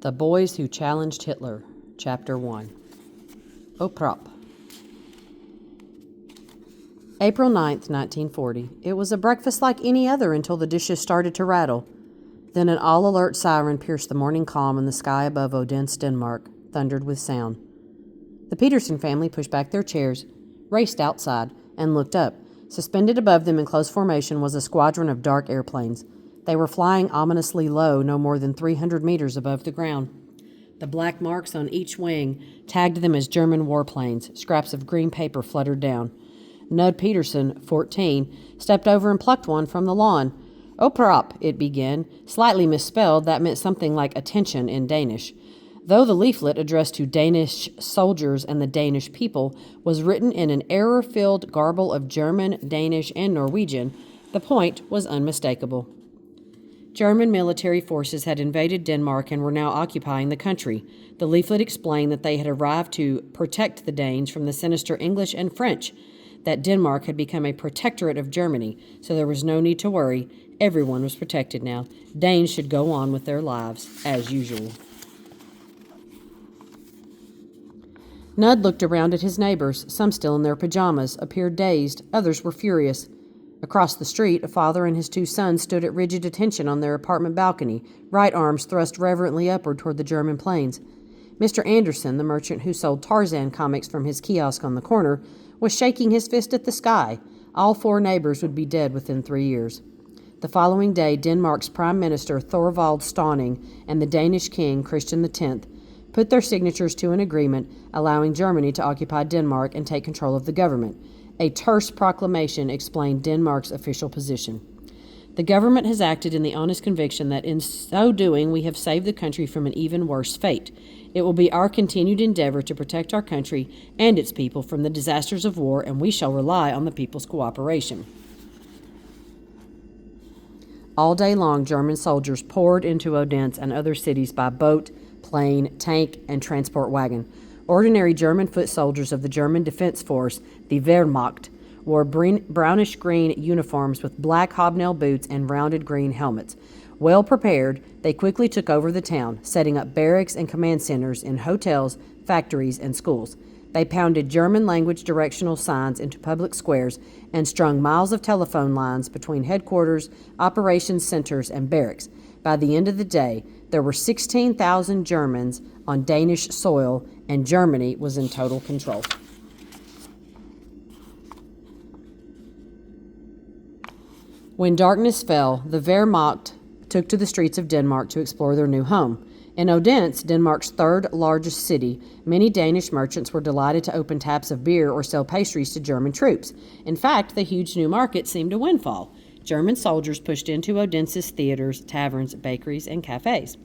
The Boys Who Challenged Hitler, Chapter 1. Oprop. April 9th, 1940. It was a breakfast like any other until the dishes started to rattle. Then an all-alert siren pierced the morning calm and the sky above Odense, Denmark, thundered with sound. The Peterson family pushed back their chairs, raced outside, and looked up. Suspended above them in close formation was a squadron of dark airplanes. They were flying ominously low, no more than 300 meters above the ground. The black marks on each wing tagged them as German warplanes. Scraps of green paper fluttered down. Nud Peterson, 14, stepped over and plucked one from the lawn. Oprop, it began. Slightly misspelled, that meant something like attention in Danish. Though the leaflet addressed to Danish soldiers and the Danish people was written in an error-filled garble of German, Danish, and Norwegian, the point was unmistakable. German military forces had invaded Denmark and were now occupying the country. The leaflet explained that they had arrived to protect the Danes from the sinister English and French, that Denmark had become a protectorate of Germany, so there was no need to worry. Everyone was protected now. Danes should go on with their lives as usual. Nud looked around at his neighbors. Some still in their pajamas, appeared dazed. Others were furious. Across the street, a father and his two sons stood at rigid attention on their apartment balcony, right arms thrust reverently upward toward the German planes. Mr. Anderson, the merchant who sold Tarzan comics from his kiosk on the corner, was shaking his fist at the sky. All four neighbors would be dead within 3 years. The following day, Denmark's Prime Minister Thorvald Stauning and the Danish King Christian X put their signatures to an agreement allowing Germany to occupy Denmark and take control of the government. A terse proclamation explained Denmark's official position. The government has acted in the honest conviction that in so doing we have saved the country from an even worse fate. It will be our continued endeavor to protect our country and its people from the disasters of war, and we shall rely on the people's cooperation. All day long, German soldiers poured into Odense and other cities by boat, plane, tank, and transport wagon. Ordinary German foot soldiers of the German Defense Force, the Wehrmacht, wore brownish-green uniforms with black hobnail boots and rounded green helmets. Well prepared, they quickly took over the town, setting up barracks and command centers in hotels, factories, and schools. They pounded German-language directional signs into public squares and strung miles of telephone lines between headquarters, operations centers, and barracks. By the end of the day, there were 16,000 Germans on Danish soil, and Germany was in total control. When darkness fell, the Wehrmacht took to the streets of Denmark to explore their new home. In Odense, Denmark's third largest city, many Danish merchants were delighted to open taps of beer or sell pastries to German troops. In fact, the huge new market seemed a windfall. German soldiers pushed into Odense's theaters, taverns, bakeries, and cafes.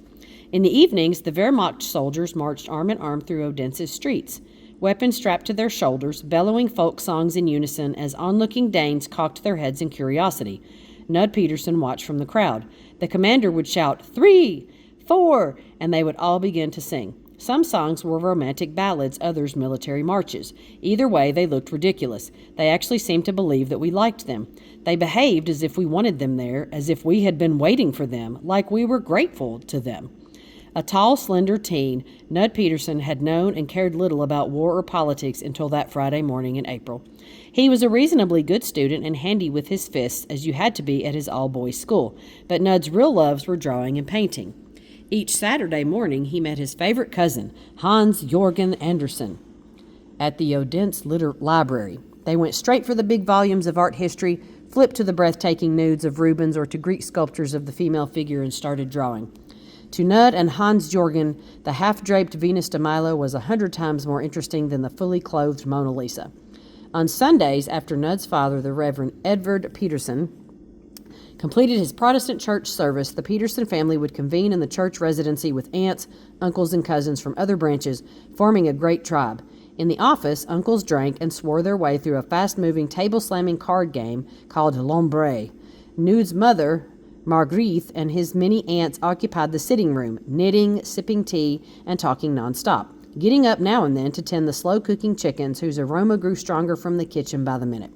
In the evenings, the Wehrmacht soldiers marched arm in arm through Odense's streets, weapons strapped to their shoulders, bellowing folk songs in unison as onlooking Danes cocked their heads in curiosity. Nud Peterson watched from the crowd. The commander would shout, 3, 4, and they would all begin to sing. Some songs were romantic ballads, others military marches. Either way, they looked ridiculous. They actually seemed to believe that we liked them. They behaved as if we wanted them there, as if we had been waiting for them, like we were grateful to them. A tall, slender teen, Nud Peterson had known and cared little about war or politics until that Friday morning in April. He was a reasonably good student and handy with his fists, as you had to be at his all-boys school, but Nud's real loves were drawing and painting. Each Saturday morning, he met his favorite cousin, Hans-Jorgen Andersen, at the Odense Library. They went straight for the big volumes of art history, flipped to the breathtaking nudes of Rubens or to Greek sculptures of the female figure and started drawing. To Nud and Hans-Jorgen, the half-draped Venus de Milo was 100 times more interesting than the fully clothed Mona Lisa. On Sundays, after Nud's father, the Reverend Edvard Peterson, completed his Protestant church service, the Peterson family would convene in the church residency with aunts, uncles, and cousins from other branches, forming a great tribe. In the office, uncles drank and swore their way through a fast-moving, table-slamming card game called L'Ombre. Nud's mother, Margrethe, and his many aunts occupied the sitting room, knitting, sipping tea, and talking nonstop, getting up now and then to tend the slow-cooking chickens whose aroma grew stronger from the kitchen by the minute.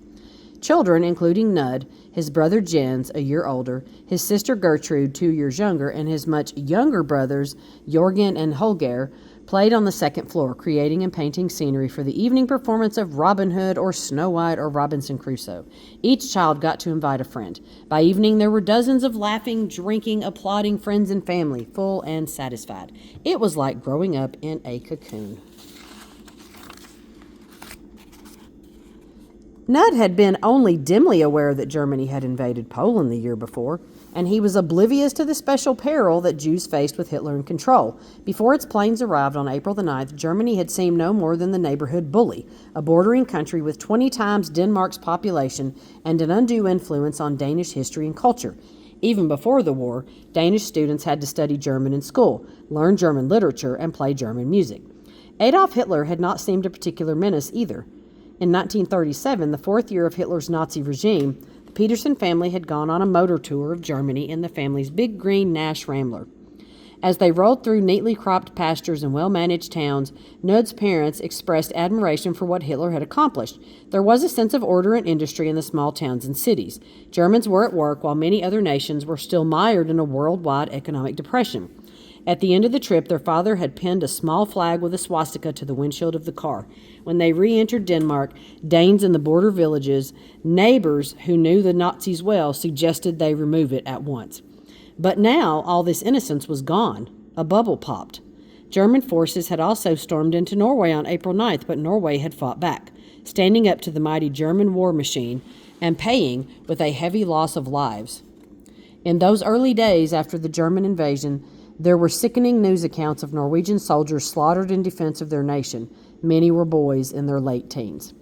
Children, including Nud, his brother Jens, a year older, his sister Gertrude, 2 years younger, and his much younger brothers Jorgen and Holger, played on the second floor, creating and painting scenery for the evening performance of Robin Hood or Snow White or Robinson Crusoe. Each child got to invite a friend. By evening, there were dozens of laughing, drinking, applauding friends and family, full and satisfied. It was like growing up in a cocoon. Nud had been only dimly aware that Germany had invaded Poland the year before, and he was oblivious to the special peril that Jews faced with Hitler in control. Before its planes arrived on April the 9th, Germany had seemed no more than the neighborhood bully, a bordering country with 20 times Denmark's population and an undue influence on Danish history and culture. Even before the war, Danish students had to study German in school, learn German literature, and play German music. Adolf Hitler had not seemed a particular menace either. In 1937, the fourth year of Hitler's Nazi regime, the Peterson family had gone on a motor tour of Germany in the family's big green Nash Rambler. As they rolled through neatly cropped pastures and well-managed towns, Nud's parents expressed admiration for what Hitler had accomplished. There was a sense of order and industry in the small towns and cities. Germans were at work while many other nations were still mired in a worldwide economic depression. At the end of the trip, their father had pinned a small flag with a swastika to the windshield of the car. When they re-entered Denmark, Danes in the border villages, neighbors who knew the Nazis well, suggested they remove it at once. But now all this innocence was gone. A bubble popped. German forces had also stormed into Norway on April 9th, but Norway had fought back, standing up to the mighty German war machine and paying with a heavy loss of lives. In those early days after the German invasion, there were sickening news accounts of Norwegian soldiers slaughtered in defense of their nation. Many were boys in their late teens.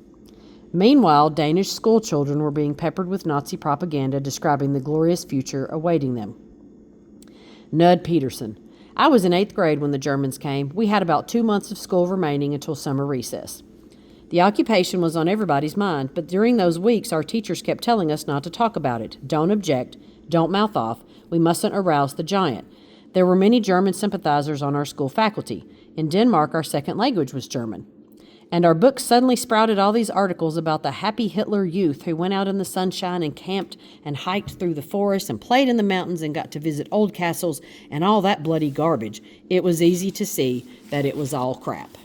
Meanwhile, Danish schoolchildren were being peppered with Nazi propaganda describing the glorious future awaiting them. Nud Peterson. I was in 8th grade when the Germans came. We had about 2 months of school remaining until summer recess. The occupation was on everybody's mind, but during those weeks our teachers kept telling us not to talk about it. Don't object. Don't mouth off. We mustn't arouse the giant. There were many German sympathizers on our school faculty. In Denmark, our second language was German. And our books suddenly sprouted all these articles about the happy Hitler youth who went out in the sunshine and camped and hiked through the forest and played in the mountains and got to visit old castles and all that bloody garbage. It was easy to see that it was all crap.